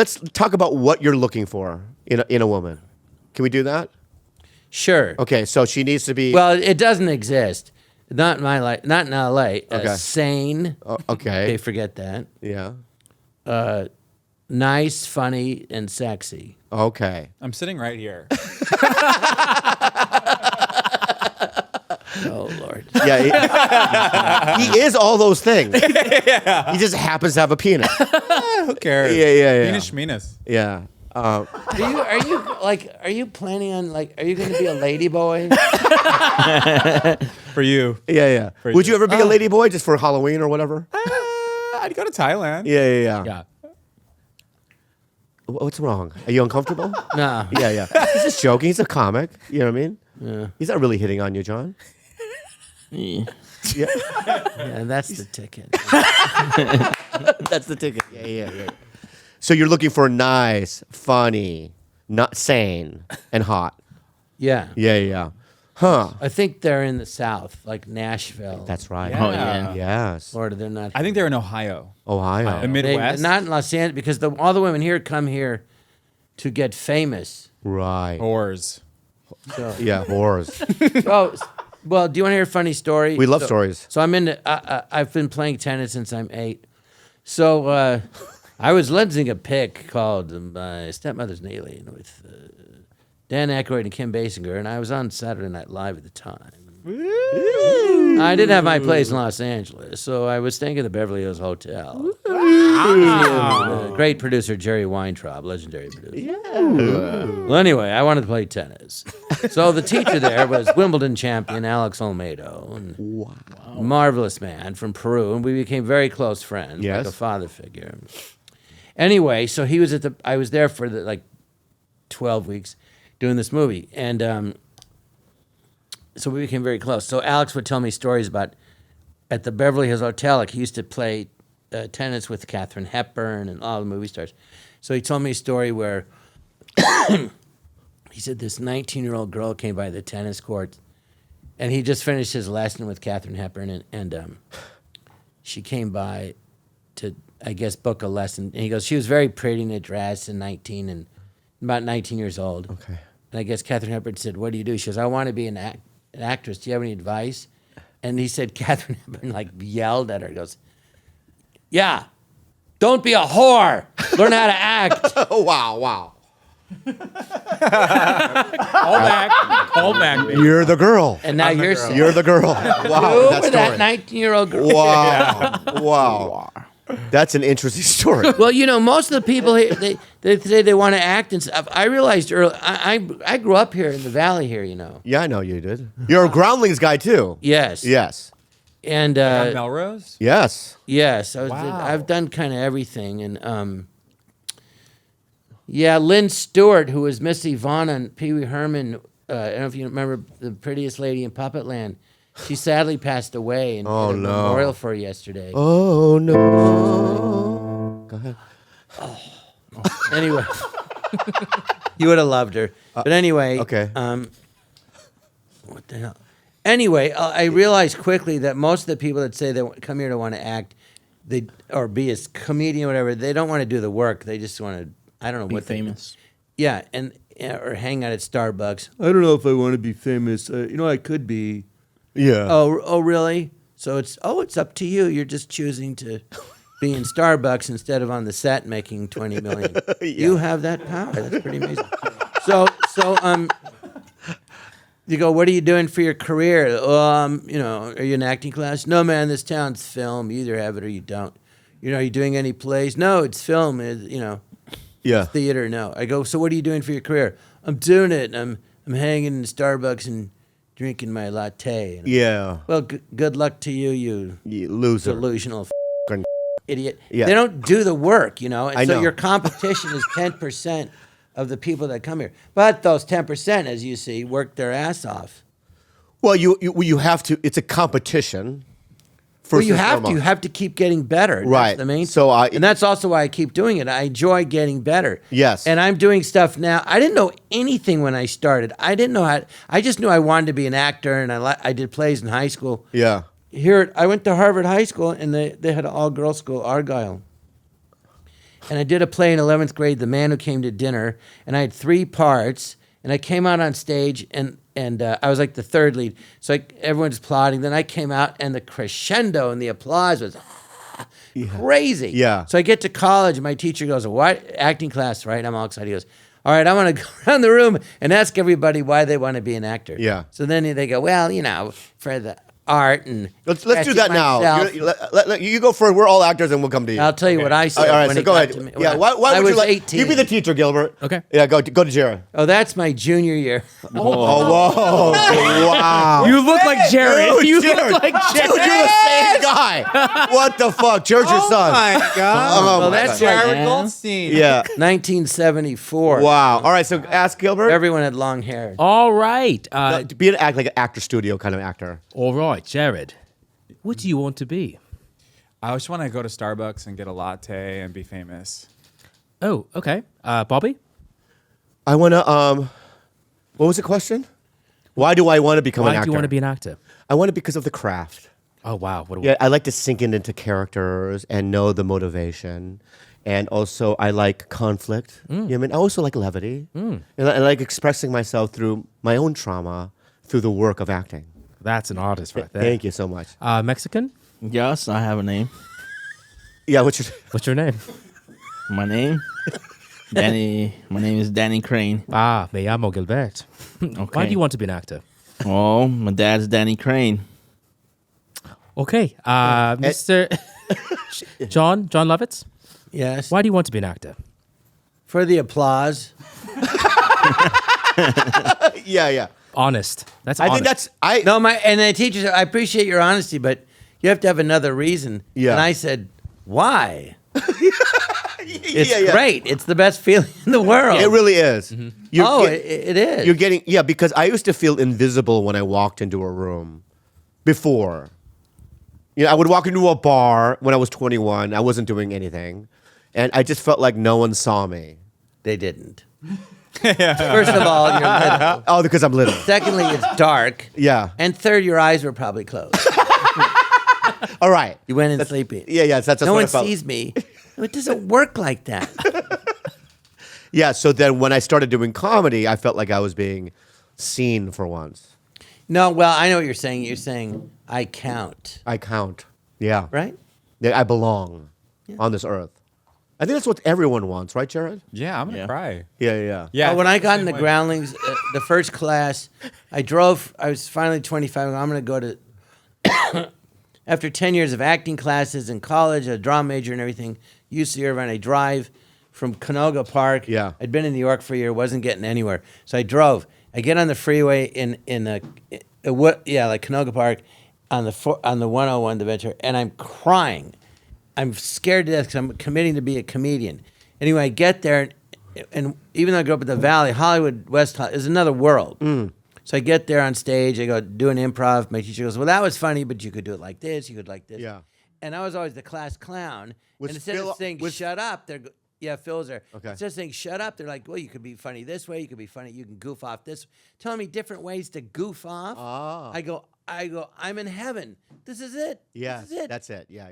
let's talk about what you're looking for in a woman. Can we do that? Sure. Okay, so she needs to be. Well, it doesn't exist. Not in my life. Not in L.A. Okay. Sane. Okay. Okay, forget that. Yeah. Nice, funny, and sexy. Okay. I'm sitting right here. Oh Lord. Yeah. He is all those things. He just happens to have a penis. Who cares? Yeah. Penis schmenis. Yeah. Are you planning on are you going to be a lady boy? For you. Yeah. Would you ever be a lady boy just for Halloween or whatever? I'd go to Thailand. Yeah. Yeah. What's wrong? Are you uncomfortable? No. Yeah. He's just joking. He's a comic. You know what I mean? Yeah. He's not really hitting on you, John. Yeah. Yeah. That's the ticket. That's the ticket. Yeah. So you're looking for nice, funny, not sane, and hot. Yeah. Yeah. Huh. I think they're in the South, like Nashville. That's right. Yeah. Oh, yeah. Yes. Florida. They're not. I think they're in Ohio. Ohio. The Midwest. Not in Los Angeles because all the women here come here to get famous. Right. Whores. So, Yeah, whores. well, do you want to hear a funny story? We love stories. So I've been playing tennis since I'm 8. So I was lensing a pic called My Stepmother's an Alien with Dan Aykroyd and Kim Basinger, and I was on Saturday Night Live at the time. I didn't have my place in Los Angeles, so I was staying at the Beverly Hills Hotel. Great producer Jerry Weintraub, legendary producer. Well, anyway, I wanted to play tennis. So the teacher there was Wimbledon champion Alex Olmedo, and marvelous man from Peru, and we became very close friends, Yes. like a father figure. Anyway, so he was I was there for 12 weeks doing this movie, and so we became very close. So Alex would tell me stories about at the Beverly Hills Hotel. Like he used to play tennis with Katharine Hepburn and all the movie stars. So he told me a story where he said this 19-year-old girl came by the tennis court, and he just finished his lesson with Katharine Hepburn, and she came by to, I guess, book a lesson. And he goes, she was very pretty in a dress and about 19 years old. Okay. And I guess Katharine Hepburn said, what do you do? She goes, I want to be an actress. Do you have any advice? And he said, Katharine Hepburn yelled at her. He goes, yeah, don't be a whore. Learn how to act. Oh, wow. All back, baby. You're the girl. And now you're saying, You're the girl. Wow. That that story. 19-year-old girl. Wow. That's an interesting story. Well, most of the people here, they say they want to act and stuff. I realized early, I grew up here in the valley here, Yeah, I know you did. You're a Groundlings guy, too. Yes. Yes. And On Melrose? Yes. yes, Wow. I've done kind of everything. And Lynn Stewart, who was Miss Yvonne on Pee Wee Herman, I don't know if you remember The Prettiest Lady in Puppetland. She sadly passed away, and Oh, did a no. memorial for her yesterday. Oh, no. Go ahead. Anyway, you would have loved her. But anyway, okay. What the hell? Anyway, I realized quickly that most of the people that say they come here to want to act, or be a comedian or whatever, they don't want to do the work. They just want to, I don't know, Be what famous. or hang out at Starbucks. I don't know if I want to be famous. I could be. Yeah. Oh, really? So it's up to you. You're just choosing to be in Starbucks instead of on the set making $20 million. You have that power. That's pretty amazing. So you go, what are you doing for your career? Are you in acting class? No, man, this town's film. You either have it or you don't. Are you doing any plays? No, it's film. Yeah. Theater. No. I go, so what are you doing for your career? I'm doing it. I'm hanging in Starbucks and drinking my latte. And Yeah. well, good luck to you, you loser. delusional F***ing idiot. Yeah. They don't do the work, And I so know. your competition is 10% of the people that come here. But those 10%, as you see, work their ass off. Well, you have to. It's a competition. Well, you have to keep getting better. Right. That's the main So and that's also why I keep doing it. I enjoy getting better. Yes. And I'm doing stuff now. I didn't know anything when I started. I didn't know how. I just knew I wanted to be an actor, and I did plays in high school. Yeah. Here, I went to Harvard High School, and they had an all-girls school, Argyle. and I did a play in 11th grade, The Man Who Came to Dinner, and I had 3 parts, and I came out on stage, and I was like the third lead. So everyone's applauding. Then I came out, and the crescendo and the applause was crazy. Yeah. So I get to college, and my teacher goes, "What acting class?" Right? I'm all excited. He goes, "All right, I want to go around the room and ask everybody why they want to be an actor." Yeah. So then they go, "Well, for the art and Let's do that now. myself." You go first. We're all actors, and we'll come to you. I'll tell you what I said. All right, when so he go got ahead. to me. Yeah, Well, why I would was you like? 18. You be the teacher, Gilbert. Okay. Yeah, go to Jared. Oh, that's my junior year. Oh, whoa! Wow. You look like Jared. Dude, You Jared. look like Dude, Jared. you're the same guy. What the fuck? Jared's your son. my God. Oh, Well, my that's God. like Jared Goldstein. Yeah. 1974. Wow. All right. So ask Gilbert. Everyone had long hair. All right. To be like an actor studio kind of actor. All right, Jared. What do you want to be? I just want to go to Starbucks and get a latte and be famous. Oh, okay. Bobby? I want to. What was the question? Why do I want to become an Why actor? do you want to be an actor? I want it because of the craft. Oh, wow. What a Yeah, I like to sink into characters and know the motivation. And also, I like conflict. You know what I mean? I also like levity. And I like expressing myself through my own trauma through the work of acting. That's an artist right there. Thank you so much. Mexican? Yes, I have a name. Yeah, what's your... What's your name? My name? Danny. My name is Danny Crane. Me llamo Gilbert. Why do you want to be an actor? Oh, my dad's Danny Crane. Okay. Mr. John Lovitz? Yes. Why do you want to be an actor? For the applause. Yeah. Honest. That's I honest. think that's... No, and the teacher said, "I appreciate your honesty, but you have to have another reason." Yeah. And I said, "Why? It's yeah. great. It's the best feeling in the world." It really is. It is. You're getting... Yeah, because I used to feel invisible when I walked into a room before. You know, I would walk into a bar when I was 21. I wasn't doing anything. And I just felt like no one saw me. They didn't. First of all, you're little. Oh, because I'm little. Secondly, it's dark. Yeah. And third, your eyes were probably closed. All right. You went in sleepy. Yeah, that's No what I one felt. sees me. It doesn't work like that. Yeah, so then when I started doing comedy, I felt like I was being seen for once. No, well, I know what you're saying. You're saying, I count. I count. Yeah. Right? Yeah, I belong on this earth. I think that's what everyone wants, right, Jared? Yeah, I'm going to Yeah. cry. Yeah. Yeah. Oh, when I got in same the way. Groundlings, the first class, I was finally 25. I'm going to go to, after 10 years of acting classes in college, a drama major and everything, UC Irvine, I drive from Canoga Park. Yeah. I'd been in New York for a year, wasn't getting anywhere. So I drove. I get on the freeway like Canoga Park on the 101, the Venture, and I'm crying. I'm scared to death because I'm committing to be a comedian. Anyway, I get there, and even though I grew up in the Valley, Hollywood, West Hollywood is another world. So I get there on stage, I go do an improv. My teacher goes, "Well, that was funny, but you could do it like this, you could like this." Yeah. And I was always the class clown. Was and instead Phil- of saying was- "shut up," Phil's there. Okay. Instead of saying "shut up," they're like, "Well, you could be funny this way, you could be funny, you can goof off this." Telling me different ways to goof off. Ah. I go, I'm in heaven. This is it. Yeah, This is it. that's it. Yeah.